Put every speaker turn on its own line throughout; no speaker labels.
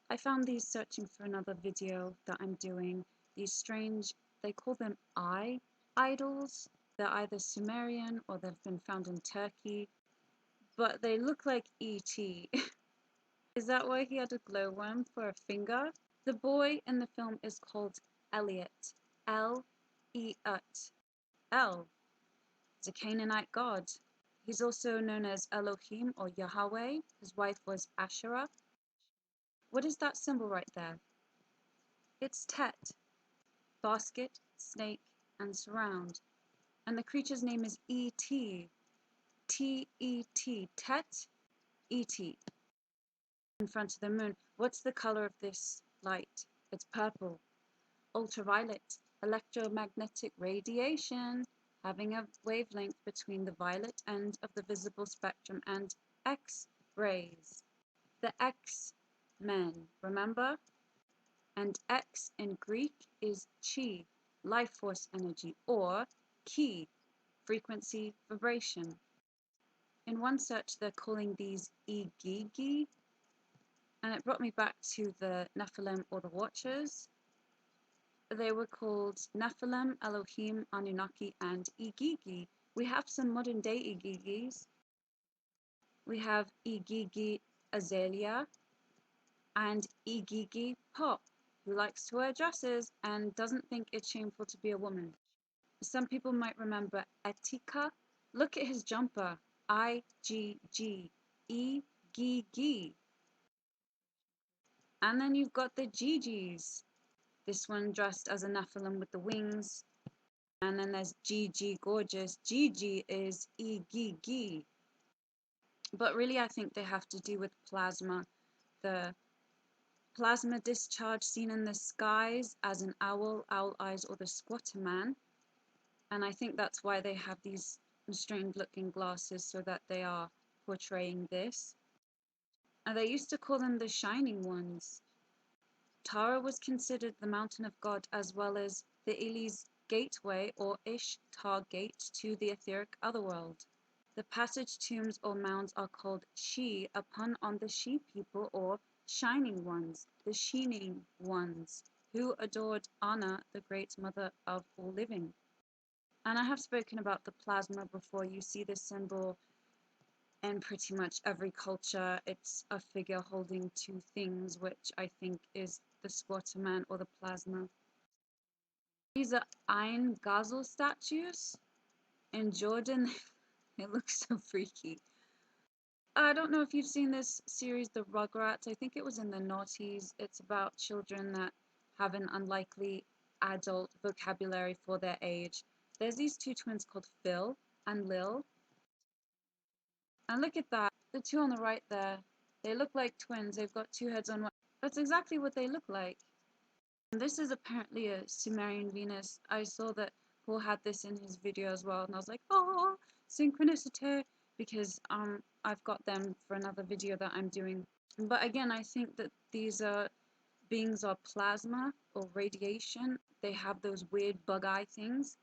I found these searching for another video that I'm doing. These strange, they call them eye idols. They're either Sumerian or they've been found in Turkey, but they look like E.T. Is that why he had a glowworm for a finger? The boy in the film is called Elliot. L-E-ut. El. He's a Canaanite god. He's also known as Elohim or Yahweh. His wife was Asherah. What is that symbol right there? It's Tet. Basket, snake, and surround. And the creature's name is E.T. T-E-T. Tet, E.T. In front of the moon. What's the color of this light? It's purple. Ultraviolet, electromagnetic radiation, having a wavelength between the violet end of the visible spectrum and X-rays. The X-men, remember? And X in Greek is chi, life force energy, or ki, frequency, vibration. In one search, they're calling these Igigi, and it brought me back to the Nephilim or the Watchers. They were called Nephilim, Elohim, Anunnaki, and Igigi. We have some modern day Igigis. We have Igigi Azalea and Igigi Pop, who likes to wear dresses and doesn't think it's shameful to be a woman. Some people might remember Etika. Look at his jumper. I-G-G. E-G-G. And then you've got the Gigis. This one dressed as a Nephilim with the wings. And then there's Gigi Gorgeous. Gigi is E-G-G. But really I think they have to do with plasma. The plasma discharge seen in the skies as an owl, owl eyes, or the squatter man. And I think that's why they have these strange looking glasses, so that they are portraying this. And they used to call them the Shining Ones. Tara was considered the mountain of God, as well as the Ili's gateway or Ishtar gate to the etheric otherworld. The passage tombs or mounds are called She upon on the She people or Shining Ones, the Shining Ones, who adored Anna, the great mother of all living. And I have spoken about the plasma before. You see this symbol in pretty much every culture. It's a figure holding two things, which I think is the squatter man or the plasma. These are Ein Gazel statues in Jordan. It looks so freaky. I don't know if you've seen this series, The Rugrats. I think it was in the noughties. It's about children that have an unlikely adult vocabulary for their age. There's these two twins called Phil and Lil. And look at that. The two on the right there. They look like twins. They've got two heads on one. That's exactly what they look like. And this is apparently a Sumerian Venus. I saw that Paul had this in his video as well. And I was like, oh, synchronicity. Because I've got them for another video that I'm doing. But again, I think that these beings are plasma or radiation. They have those weird bug eye things.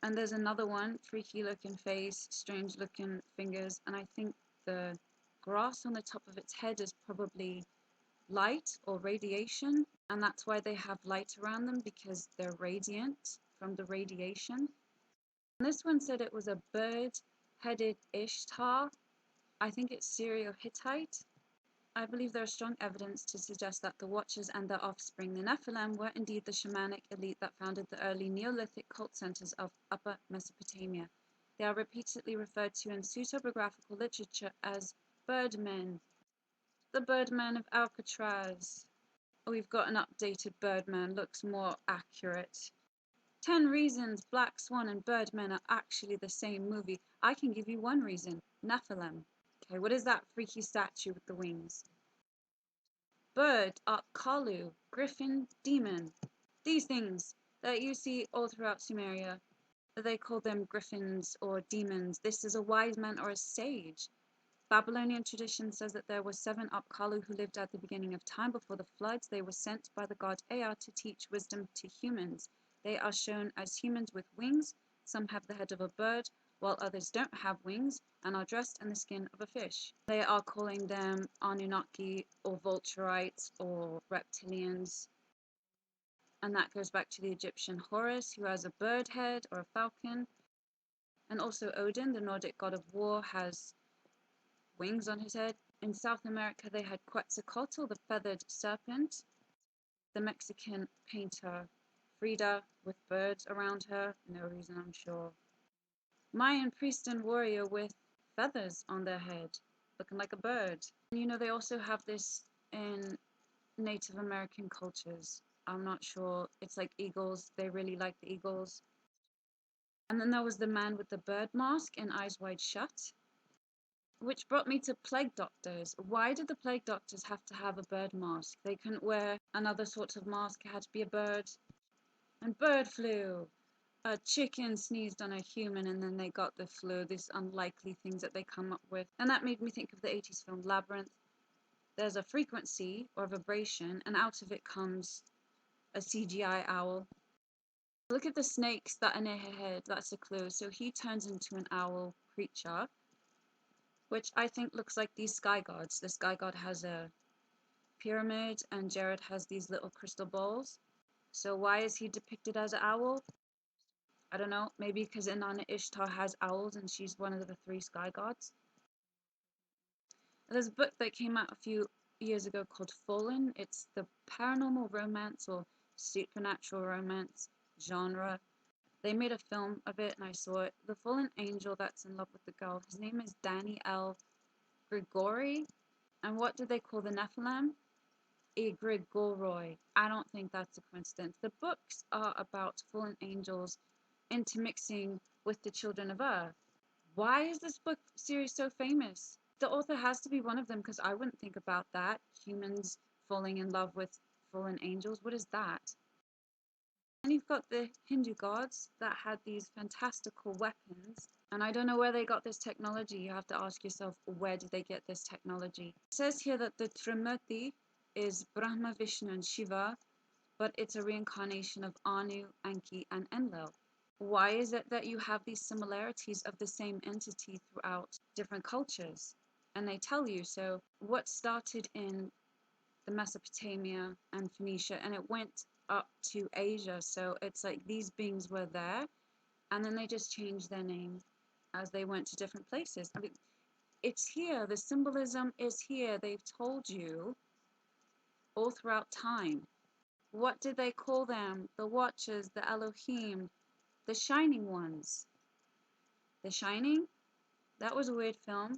And there's another one, freaky looking face, strange looking fingers, and I think the grass on the top of its head is probably light or radiation, and that's why they have light around them, because they're radiant from the radiation. And this one said it was a bird-headed Ishtar. I think it's Syro-Hittite. I believe there is strong evidence to suggest that the Watchers and their offspring, the Nephilim, were indeed the shamanic elite that founded the early Neolithic cult centers of Upper Mesopotamia. They are repeatedly referred to in pseudepigraphical literature as birdmen. The birdman of Alcatraz. Oh, we've got an updated birdman, looks more accurate. 10 reasons Black Swan and Birdman are actually the same movie. I can give you one reason. Nephilim. Okay, what is that freaky statue with the wings? Bird, Kalu, griffin, demon. These things that you see all throughout Sumeria, they call them griffins or demons. This is a wise man or a sage. Babylonian tradition says that there were 7 Apkallu who lived at the beginning of time before the floods. They were sent by the god Ea to teach wisdom to humans. They are shown as humans with wings. Some have the head of a bird, while others don't have wings. and are dressed in the skin of a fish. They are calling them Anunnaki or Vulturites or reptilians. And that goes back to the Egyptian Horus, who has a bird head or a falcon. And also Odin, the Nordic god of war, has wings on his head. In South America, they had Quetzalcoatl, the feathered serpent. The Mexican painter Frida, with birds around her, no reason I'm sure. Mayan priest and warrior with feathers on their head, looking like a bird. And you know, they also have this in Native American cultures. I'm not sure. It's like eagles. They really like the eagles. And then there was the man with the bird mask and eyes wide shut, which brought me to plague doctors. Why did the plague doctors have to have a bird mask? They couldn't wear another sort of mask. It had to be a bird. And bird flu. A chicken sneezed on a human and then they got the flu. These unlikely things that they come up with. And that made me think of the 80s film Labyrinth. There's a frequency or vibration, and out of it comes a CGI owl. Look at the snakes that are near her head. That's a clue. So he turns into an owl creature, which I think looks like these sky gods. The sky god has a pyramid, and Jared has these little crystal balls. So why is he depicted as an owl? I don't know. Maybe because Inanna Ishtar has owls, and she's one of the three sky gods. There's a book that came out a few years ago called Fallen. It's the paranormal romance or supernatural romance genre. They made a film of it and I saw it. The fallen angel that's in love with the girl, his name is Danny L. Grigori. And what do they call the Nephilim? Grigoroi. I don't think that's a coincidence. The books are about fallen angels intermixing with the children of Earth. Why is this book series so famous? The author has to be one of them because I wouldn't think about that. Humans falling in love with fallen angels. What is that? And you've got the Hindu gods that had these fantastical weapons. And I don't know where they got this technology. You have to ask yourself, where did they get this technology? It says here that the Trimurti is Brahma, Vishnu, and Shiva, but it's a reincarnation of Anu, Anki, and Enlil. Why is it that you have these similarities of the same entity throughout different cultures? And they tell you, so what started in the Mesopotamia and Phoenicia and it went up to Asia. So it's like these beings were there and then they just changed their name as they went to different places. I mean, it's here. The symbolism is here. They've told you all throughout time. What did they call them? The Watchers, the Elohim, the Shining Ones. The Shining? That was a weird film.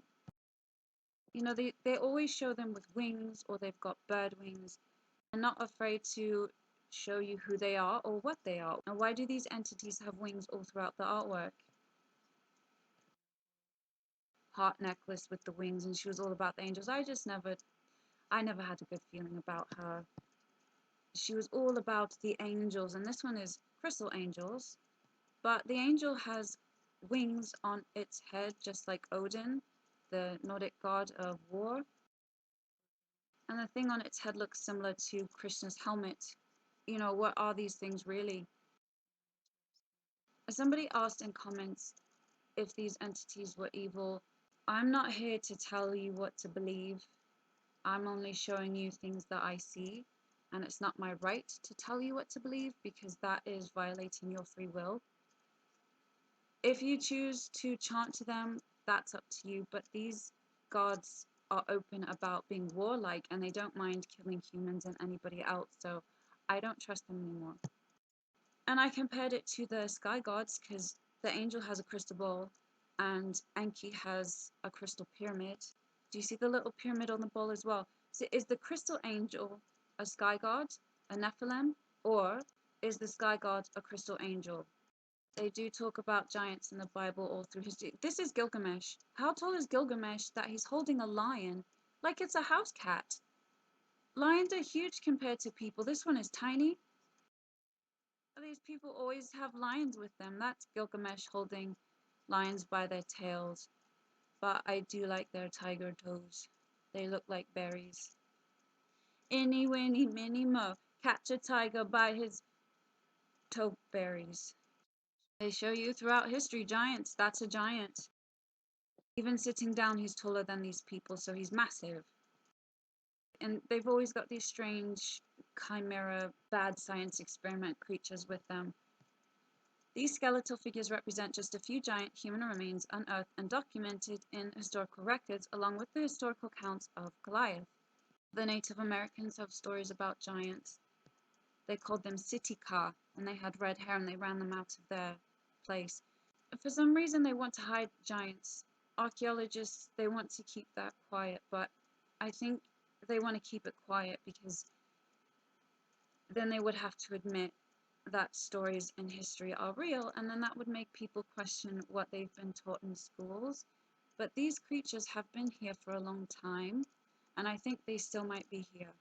You know, they always show them with wings or they've got bird wings. And not afraid to show you who they are or what they are. And why do these entities have wings all throughout the artwork? Heart necklace with the wings, and she was all about the angels. I never had a good feeling about her. She was all about the angels, and this one is crystal angels, but the angel has wings on its head, just like Odin, the Nordic god of war. And the thing on its head looks similar to Krishna's helmet. You know, what are these things really? Somebody asked in comments if these entities were evil. I'm not here to tell you what to believe. I'm only showing you things that I see, and it's not my right to tell you what to believe because that is violating your free will. If you choose to chant to them, that's up to you, but these gods are open about being warlike and they don't mind killing humans and anybody else, so I don't trust them anymore. And I compared it to the sky gods because the angel has a crystal ball and Enki has a crystal pyramid. Do you see the little pyramid on the ball as well? So is the crystal angel a sky god, a Nephilim, or is the sky god a crystal angel? They do talk about giants in the Bible all through history. This is Gilgamesh. How tall is Gilgamesh that he's holding a lion like it's a house cat? Lions are huge compared to people. This one is tiny. These people always have lions with them. That's Gilgamesh holding lions by their tails. But I do like their tiger toes. They look like berries. Any, winny, mini, mo. Catch a tiger by his toe berries. They show you throughout history giants. That's a giant. Even sitting down, he's taller than these people, so he's massive. And they've always got these strange chimera, bad science experiment creatures with them. These skeletal figures represent just a few giant human remains unearthed and documented in historical records, along with the historical accounts of Goliath. The Native Americans have stories about giants. They called them Sitka, and they had red hair and they ran them out of their place. For some reason, they want to hide giants. Archaeologists, they want to keep that quiet, but I think they want to keep it quiet because then they would have to admit that stories and history are real, and then that would make people question what they've been taught in schools. But these creatures have been here for a long time, and I think they still might be here.